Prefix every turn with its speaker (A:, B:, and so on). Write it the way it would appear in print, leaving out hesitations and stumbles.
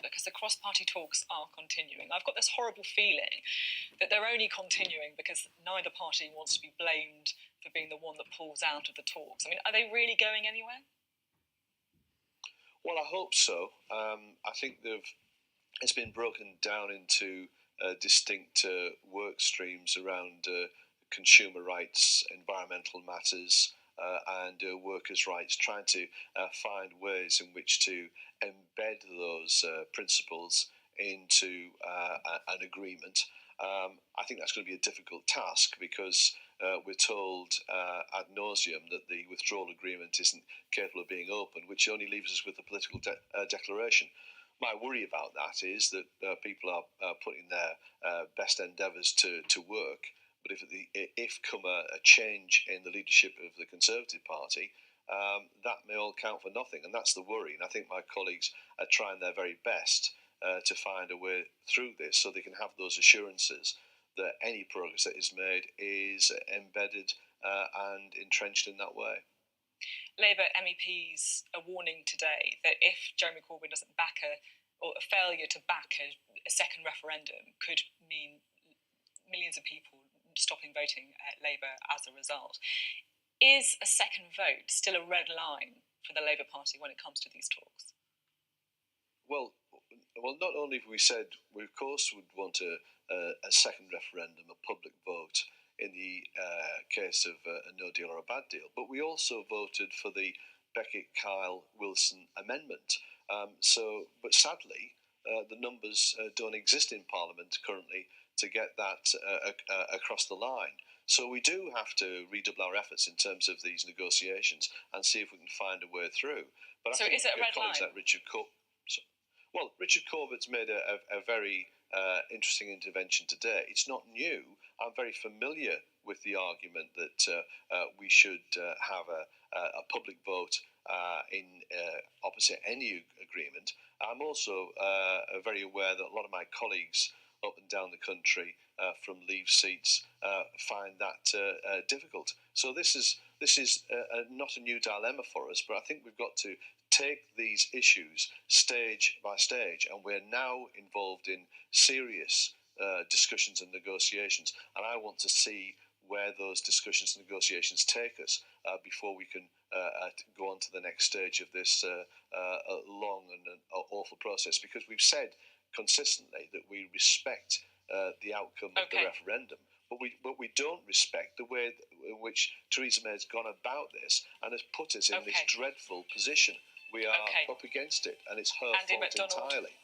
A: because the cross-party talks are continuing. I've got this horrible feeling that they're only continuing because neither party wants to be blamed for being the one that pulls out of the talks. I mean, are they really going anywhere?
B: Well, I hope so. I think it's been broken down into distinct work streams around consumer rights, environmental matters, and workers' rights, trying to find ways in which to embed those principles into an agreement. I think that's going to be a difficult task because we're told ad nauseum that the withdrawal agreement isn't capable of being opened, which only leaves us with a political declaration. My worry about that is that people are putting their best endeavours to work, but if come a change in the leadership of the Conservative Party, that may all count for nothing, and that's the worry. And I think my colleagues are trying their very best to find a way through this so they can have those assurances that any progress that is made is embedded and entrenched in that way.
A: Labour MEPs are warning today that if Jeremy Corbyn doesn't back a failure to back a second referendum could mean millions of people stopping voting Labour as a result. Is a second vote still a red line for the Labour Party when it comes to these talks?
B: Well, not only have we said we of course would want a second referendum, a public vote in the case of a no deal or a bad deal, but we also voted for the Beckett-Kyle-Wilson amendment. But sadly, the numbers don't exist in Parliament currently to get that across the line. So we do have to redouble our efforts in terms of these negotiations and see if we can find a way through. But
A: so is it a red line?
B: Like Richard Corbett's made a very interesting intervention today. It's not new. I'm very familiar with the argument that we should have a public vote in opposite any agreement. I'm also very aware that a lot of my colleagues up and down the country from Leave seats find that difficult. So this is not a new dilemma for us, but I think we've got to take these issues stage by stage, and we're now involved in serious discussions and negotiations, and I want to see where those discussions and negotiations take us before we can go on to the next stage of this long and awful process, because we've said consistently that we respect the outcome of the referendum, but we don't respect the way in which Theresa May's gone about this and has put us in this dreadful position. We are up against it, and it's her fault entirely.